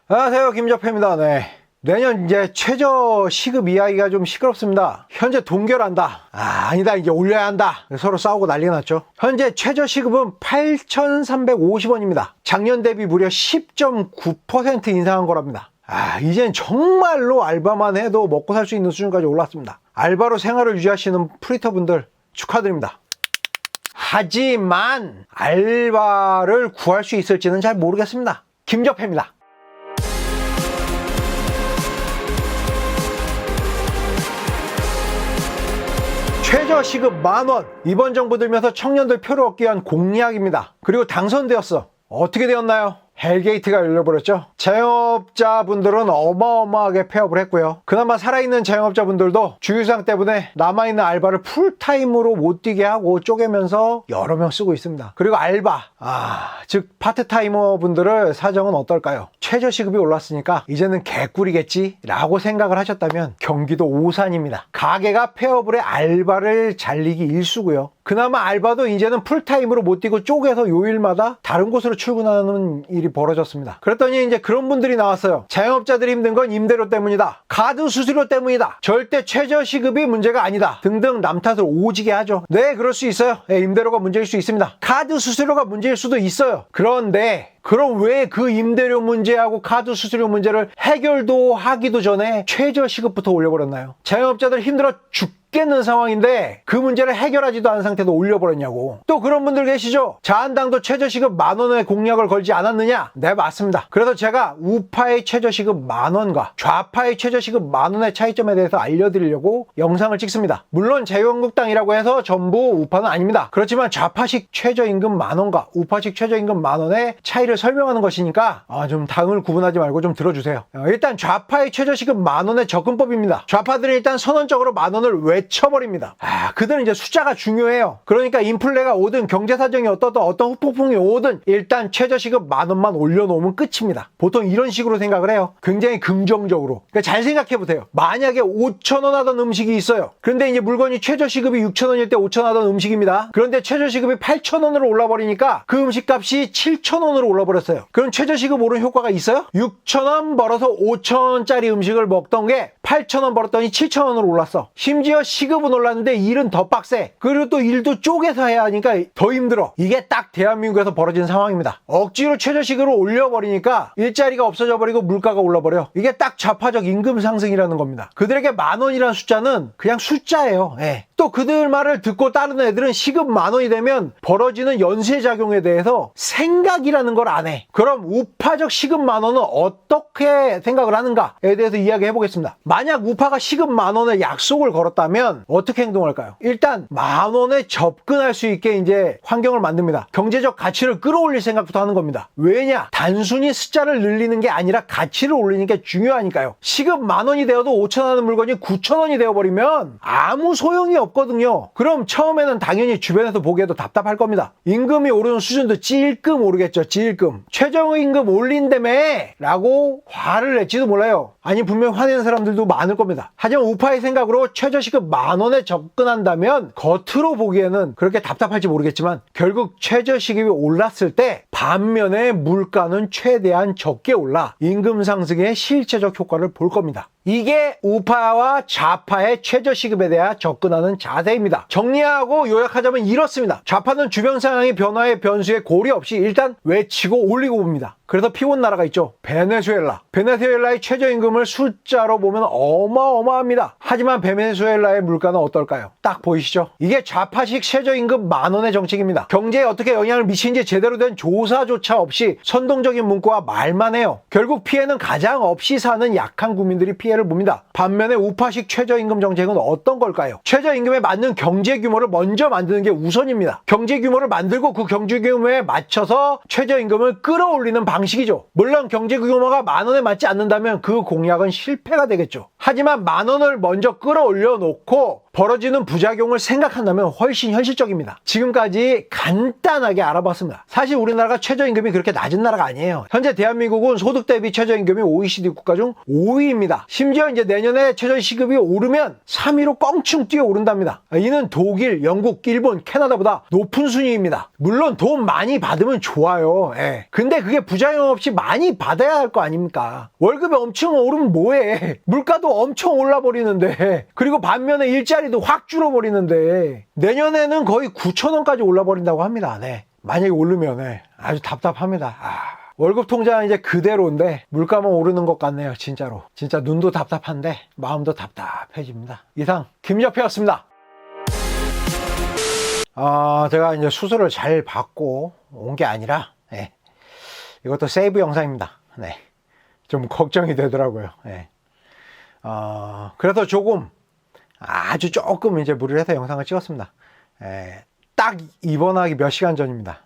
안녕하세요, 김적폐입니다. 네. 내년 이제 최저 시급 이야기가 좀 시끄럽습니다. 현재 동결한다. 아니다, 이제 올려야 한다. 서로 싸우고 난리가 났죠. 현재 최저 시급은 8,350원입니다. 작년 대비 무려 10.9% 인상한 거랍니다. 이젠 정말로 알바만 해도 먹고 살 수 있는 수준까지 올랐습니다. 알바로 생활을 유지하시는 프리터분들 축하드립니다. 하지만 알바를 구할 수 있을지는 잘 모르겠습니다. 김적폐입니다. 최저시급 만원, 이번 정부 들면서 청년들 표를 얻기 위한 공약입니다. 그리고 당선되었어. 어떻게 되었나요? 헬게이트가 열려버렸죠. 자영업자분들은 어마어마하게 폐업을 했고요. 그나마 살아있는 자영업자분들도 주유상 때문에 남아있는 알바를 풀타임으로 못 뛰게 하고 쪼개면서 여러 명 쓰고 있습니다. 그리고 알바, 즉 파트타이머 분들의 사정은 어떨까요? 최저시급이 올랐으니까 이제는 개꿀이겠지 라고 생각을 하셨다면 경기도 오산입니다. 가게가 폐업을 해 알바를 잘리기 일쑤고요. 그나마 알바도 이제는 풀타임으로 못 뛰고 쪼개서 요일마다 다른 곳으로 출근하는 일이 벌어졌습니다. 그랬더니 이제 그런 분들이 나왔어요. 자영업자들이 힘든 건 임대료 때문이다. 카드 수수료 때문이다. 절대 최저시급이 문제가 아니다. 등등 남 탓을 오지게 하죠. 네, 그럴 수 있어요. 네, 임대료가 문제일 수 있습니다. 카드 수수료가 문제일 수도 있어요. 그런데 그럼 왜 그 임대료 문제하고 카드 수수료 문제를 해결도 하기도 전에 최저시급부터 올려버렸나요? 자영업자들 힘들어 죽겠는 상황인데 그 문제를 해결하지도 않은 상태도 올려버렸냐고. 또 그런 분들 계시죠? 자한당도 최저시급 만원의 공약을 걸지 않았느냐? 네, 맞습니다. 그래서 제가 우파의 최저시급 만원과 좌파의 최저시급 만원의 차이점에 대해서 알려드리려고 영상을 찍습니다. 물론 자유한국당이라고 해서 전부 우파는 아닙니다. 그렇지만 좌파식 최저임금 만원과 우파식 최저임금 만원의 차이를 설명하는 것이니까 좀 당을 구분하지 말고 좀 들어주세요. 일단 좌파의 최저시급 만원의 접근법입니다. 좌파들은 일단 선언적으로 만원을 외쳐버립니다. 그들은 이제 숫자가 중요해요. 그러니까 인플레가 오든 경제사정이 어떠든 어떤 후폭풍이 오든 일단 최저시급 만원만 올려놓으면 끝입니다. 보통 이런 식으로 생각을 해요. 굉장히 긍정적으로. 그러니까 잘 생각해보세요. 만약에 5,000원 하던 음식이 있어요. 그런데 이제 물건이 최저시급이 6,000원일 때 5,000원 하던 음식입니다. 그런데 최저시급이 8,000원으로 올라버리니까 그 음식값이 7,000원으로 올라버렸어요. 그럼 최저시급 오른 효과가 있어요? 6,000원 벌어서 5,000원짜리 음식을 먹던 게 8,000원 벌었더니 7,000원으로 올랐어. 심지어 시급은 올랐는데 일은 더 빡세. 그리고 또 일도 쪼개서 해야 하니까 더 힘들어. 이게 딱 대한민국에서 벌어진 상황입니다. 억지로 최저시급을 올려버리니까 일자리가 없어져 버리고 물가가 올라버려. 이게 딱 좌파적 임금 상승이라는 겁니다. 그들에게 만원이라는 숫자는 그냥 숫자예요. 또 그들 말을 듣고 따르는 애들은 시급 만원이 되면 벌어지는 연쇄작용에 대해서 생각이라는 걸 안 해. 그럼 우파적 시급 만원은 어떻게 생각을 하는가에 대해서 이야기해 보겠습니다. 만약 우파가 시급 만원의 약속을 걸었다면 어떻게 행동할까요? 일단 만원에 접근할 수 있게 이제 환경을 만듭니다. 경제적 가치를 끌어올릴 생각부터 하는 겁니다. 왜냐? 단순히 숫자를 늘리는 게 아니라 가치를 올리는 게 중요하니까요. 시급 만원이 되어도 5,000원 하는 물건이 9,000원이 되어버리면 아무 소용이 없거든요. 그럼 처음에는 당연히 주변에서 보기에도 답답할 겁니다. 임금이 오르는 수준도 찔끔 오르겠죠. 찔끔. 최저임금 올린다며 라고 화를 낼지도 몰라요. 아니, 분명 화내는 사람들도 많을 겁니다. 하지만 우파의 생각으로 최저시급 만원에 접근한다면 겉으로 보기에는 그렇게 답답할지 모르겠지만 결국 최저시급이 올랐을 때 반면에 물가는 최대한 적게 올라 임금 상승의 실체적 효과를 볼 겁니다. 이게 우파와 좌파의 최저시급에 대해 접근하는 자세입니다. 정리하고 요약하자면 이렇습니다. 좌파는 주변 상황의 변화의 변수에 고려 없이 일단 외치고 올리고 봅니다. 그래서 피곤 나라가 있죠. 베네수엘라. 베네수엘라의 최저임금을 숫자로 보면 어마어마합니다. 하지만 베네수엘라의 물가는 어떨까요? 딱 보이시죠? 이게 좌파식 최저임금 만원의 정책입니다. 경제에 어떻게 영향을 미치는지 제대로 된 조사조차 없이 선동적인 문구와 말만 해요. 결국 피해는 가장 없이 사는 약한 국민들이 피해를 봅니다. 반면에 우파식 최저임금 정책은 어떤 걸까요? 최저임금에 맞는 경제 규모를 먼저 만드는 게 우선입니다. 경제 규모를 만들고 그 경제 규모에 맞춰서 최저임금을 끌어올리는 방식이죠. 물론 경제 규모가 만원에 맞지 않는다면 그 공약은 실패가 되겠죠. 하지만 10,000원을 먼저 끌어올려 놓고 벌어지는 부작용을 생각한다면 훨씬 현실적입니다. 지금까지 간단하게 알아봤습니다. 사실 우리나라가 최저임금이 그렇게 낮은 나라가 아니에요. 현재 대한민국은 소득 대비 최저임금이 OECD 국가 중 5위입니다. 심지어 이제 내년에 최저시급이 오르면 3위로 껑충 뛰어오른답니다. 이는 독일, 영국, 일본, 캐나다보다 높은 순위입니다. 물론 돈 많이 받으면 좋아요. 예. 근데 그게 부작용 없이 많이 받아야 할 거 아닙니까? 월급이 엄청 오르면 뭐해? 물가도 엄청 올라버리는데, 그리고 반면에 일자리도 확 줄어버리는데, 내년에는 거의 9,000원까지 올라버린다고 합니다. 네. 만약에 오르면 아주 답답합니다. 월급 통장은 이제 그대로인데 물가만 오르는 것 같네요. 진짜로. 진짜 눈도 답답한데 마음도 답답해집니다. 이상 김여패였습니다. 제가 이제 수술을 잘 받고 온 게 아니라 이것도 세이브 영상입니다. 네. 좀 걱정이 되더라고요. 그래서 아주 조금 이제 무리를 해서 영상을 찍었습니다. 딱 입원하기 몇 시간 전입니다.